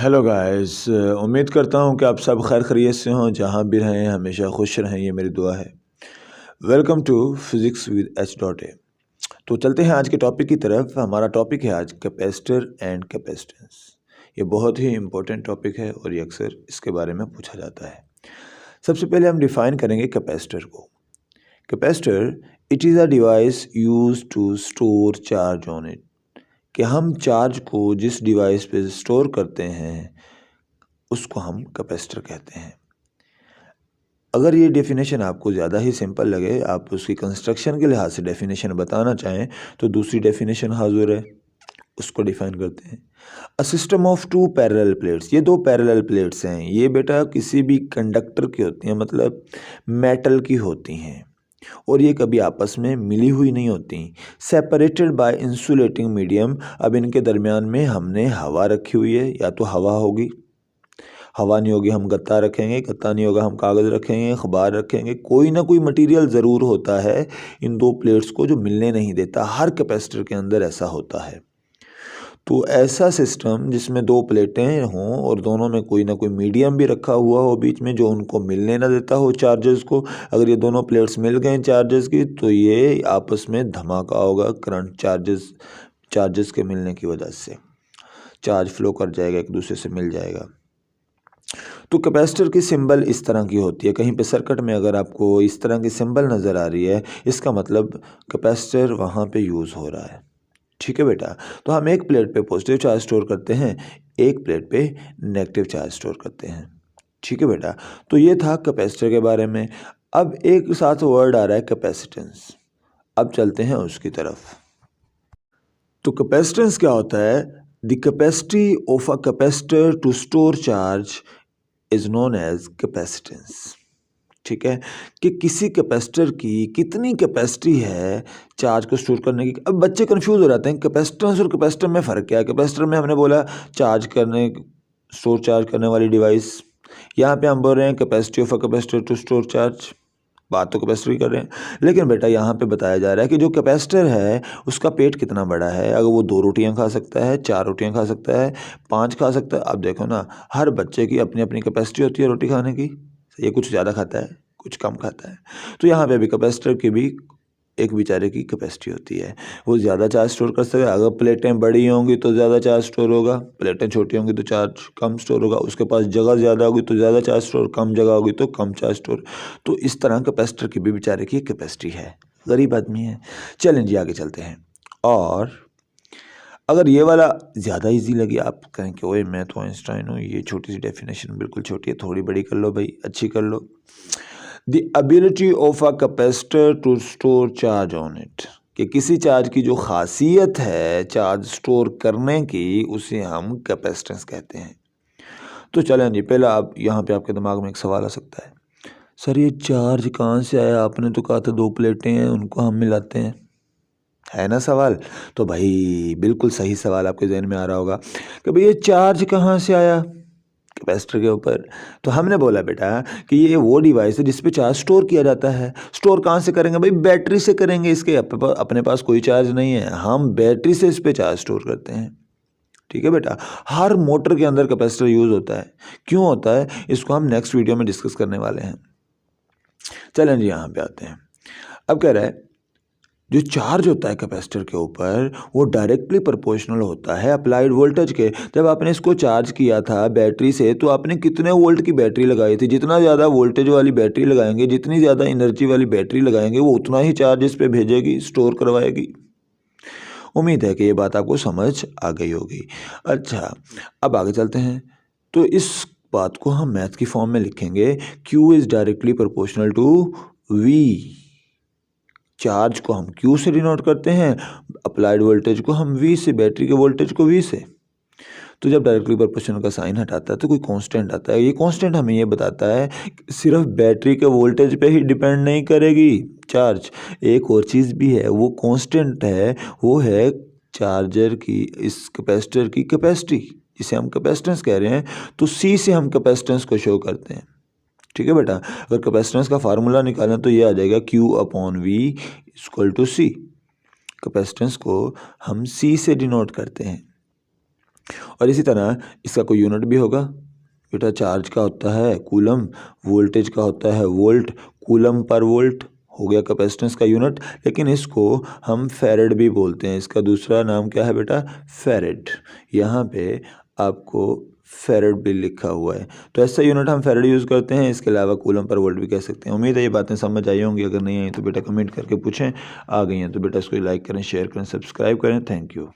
Hello guys, उम्मीद करता हूँ कि आप सब खैर खैरियत से हों, जहाँ भी रहें हमेशा खुश रहें, ये मेरी दुआ है। Welcome to physics with H dot A. तो चलते हैं आज के टॉपिक की तरफ। हमारा टॉपिक है आज कैपेसिटर एंड कैपेसिटेंस। ये बहुत ही इम्पोर्टेंट टॉपिक है और ये अक्सर इसके बारे में पूछा जाता है। सबसे पहले हम डिफ़ाइन करेंगे कैपेसिटर को। Capacitor it is a device use to store charge on it, कि हम चार्ज को जिस डिवाइस पे स्टोर करते हैं उसको हम कैपेसिटर कहते हैं। अगर ये डेफिनेशन आपको ज़्यादा ही सिंपल लगे, आप उसकी कंस्ट्रक्शन के लिहाज से डेफिनेशन बताना चाहें तो दूसरी डेफिनेशन हाजिर है, उसको डिफाइन करते हैं। A system of two parallel plates, ये दो पैरेलल प्लेट्स हैं, ये बेटा किसी भी कंडक्टर की होती हैं, मतलब मेटल की होती हैं और ये कभी आपस में मिली हुई नहीं होती। सेपरेटेड बाय इंसुलेटिंग मीडियम, अब इनके दरमियान में हमने हवा रखी हुई है, या तो हवा होगी, हवा नहीं होगी हम गत्ता रखेंगे, गत्ता नहीं होगा हम कागज़ रखेंगे, अखबार रखेंगे, कोई ना कोई मटेरियल ज़रूर होता है इन दो प्लेट्स को जो मिलने नहीं देता। हर कैपेसिटर के अंदर ऐसा होता है। तो ऐसा सिस्टम जिसमें दो प्लेटें हों और दोनों में कोई ना कोई मीडियम भी रखा हुआ हो बीच में जो उनको मिलने ना देता हो चार्जेस को। अगर ये दोनों प्लेट्स मिल गए चार्जेस की तो ये आपस में धमाका होगा, करंट चार्जेस के मिलने की वजह से चार्ज फ्लो कर जाएगा, एक दूसरे से मिल जाएगा। तो कैपेसिटर की सिंबल इस तरह की होती है। कहीं पे सर्किट में अगर आपको इस तरह की सिंबल नज़र आ रही है, इसका मतलब कैपेसिटर वहाँ पे यूज़ हो रहा है। ठीक है बेटा। तो हम एक प्लेट पे पॉजिटिव चार्ज स्टोर करते हैं, एक प्लेट पे नेगेटिव चार्ज स्टोर करते हैं। ठीक है बेटा। तो ये था कैपेसिटर के बारे में। अब एक साथ वर्ड आ रहा है कैपेसिटेंस। अब चलते हैं उसकी तरफ। तो कैपेसिटेंस क्या होता है? The capacity of a capacitor to store charge is known as capacitance. ठीक है, कि किसी कैपेसिटर की कितनी कैपेसिटी है चार्ज को स्टोर करने की। अब बच्चे कंफ्यूज हो जाते हैं, कैपेसिटेंस और कैपेसिटर में फ़र्क क्या है। कैपेसिटर में हमने बोला चार्ज करने, स्टोर चार्ज करने वाली डिवाइस। यहाँ पे हम बोल रहे हैं capacity of a capacitor to store charge. बात तो कैपेसिटर की कर रहे हैं, लेकिन बेटा यहाँ पे बताया जा रहा है कि जो कैपेसिटर है उसका पेट कितना बड़ा है। अगर वो 2 रोटियाँ खा सकता है, 4 रोटियाँ खा सकता है, 5 खा सकता है। अब देखो ना, हर बच्चे की अपनी अपनी कैपेसिटी होती है रोटी खाने की। ये कुछ ज़्यादा खाता है, कुछ कम खाता है। तो यहाँ पे भी कैपेसिटर की भी एक बेचारे की कैपेसिटी होती है, वो ज़्यादा चार्ज स्टोर कर सकता है। अगर प्लेटें बड़ी होंगी तो ज़्यादा चार्ज स्टोर होगा, प्लेटें छोटी होंगी तो चार्ज कम स्टोर होगा। उसके पास जगह ज़्यादा होगी तो ज़्यादा चार्ज स्टोर, कम जगह होगी तो कम चार्ज स्टोर। तो इस तरह कैपेसिटर की भी बेचारे की कैपेसिटी है। गरीब आदमी है। चलें जी आगे चलते हैं। और अगर ये वाला ज़्यादा इजी लगे, आप कहें कि ओए मैं तो आइंस्टाइन हूँ, ये छोटी सी डेफिनेशन बिल्कुल छोटी है, थोड़ी बड़ी कर लो भाई, अच्छी कर लो। The ability of a capacitor to store charge on it, कि किसी चार्ज की जो खासियत है चार्ज स्टोर करने की, उसे हम कैपेसिटेंस कहते हैं। तो चलें जी, पहला आप यहाँ पे आपके दिमाग में एक सवाल आ सकता है, सर ये चार्ज कहाँ से आया? आपने तो कहा था 2 प्लेटें हैं उनको हम मिलाते हैं, है ना सवाल? तो भाई बिल्कुल सही सवाल आपके जहन में आ रहा होगा कि भाई ये चार्ज कहाँ से आया कैपेसिटर के ऊपर। तो हमने बोला बेटा कि ये वो डिवाइस है जिस पे चार्ज स्टोर किया जाता है। स्टोर कहाँ से करेंगे भाई? बैटरी से करेंगे। इसके अपने पास कोई चार्ज नहीं है, हम बैटरी से इस पे चार्ज स्टोर करते हैं। ठीक है बेटा। हर मोटर के अंदर कैपेसिटर यूज होता है। क्यों होता है इसको हम नेक्स्ट वीडियो में डिस्कस करने वाले हैं। चलें जी यहाँ पे आते हैं। अब कह रहा है जो चार्ज होता है कैपेसिटर के ऊपर वो डायरेक्टली प्रोपोर्शनल होता है अप्लाइड वोल्टेज के। जब आपने इसको चार्ज किया था बैटरी से तो आपने कितने वोल्ट की बैटरी लगाई थी? जितना ज़्यादा वोल्टेज वाली बैटरी लगाएंगे, जितनी ज़्यादा एनर्जी वाली बैटरी लगाएंगे, वो उतना ही चार्ज इस पे भेजेगी, स्टोर करवाएगी। उम्मीद है कि ये बात आपको समझ आ गई होगी। अच्छा, अब आगे चलते हैं। तो इस बात को हम मैथ की फॉर्म में लिखेंगे, Q is directly proportional to V। Charge को हम Q से डिनोट करते हैं, अप्लाइड वोल्टेज को हम V से, बैटरी के वोल्टेज को V से। तो जब डायरेक्टली प्रोपोर्शनल का साइन हटाता है तो कोई कांस्टेंट आता है। ये कांस्टेंट हमें ये बताता है कि सिर्फ बैटरी के वोल्टेज पे ही डिपेंड नहीं करेगी चार्ज, एक और चीज़ भी है, वो कांस्टेंट है, वो है चार्जर की, इस कैपेसिटर की कैपेसिटी, जिसे हम कैपेसिटेंस कह रहे हैं। तो C से हम कैपेसिटेंस को शो करते हैं। ठीक है बेटा। अगर कैपेसिटेंस का फार्मूला निकालें तो ये आ जाएगा Q/V = C। कैपेसिटेंस को हम C से डिनोट करते हैं। और इसी तरह इसका कोई यूनिट भी होगा बेटा। चार्ज का होता है कूलम, वोल्टेज का होता है वोल्ट, कूलम पर वोल्ट हो गया कैपेसिटेंस का यूनिट। लेकिन इसको हम फैरेड भी बोलते हैं, इसका दूसरा नाम क्या है बेटा, फैरेड। यहाँ पे आपको फैरेड भी लिखा हुआ है, तो ऐसा यूनिट हम फैरेड यूज़ करते हैं। इसके अलावा कूलम पर वोल्ट भी कह सकते हैं। उम्मीद है ये बातें समझ आई होंगी, अगर नहीं आई तो बेटा कमेंट करके पूछें, आ गई हैं तो बेटा इसको लाइक करें, शेयर करें, सब्सक्राइब करें। Thank you.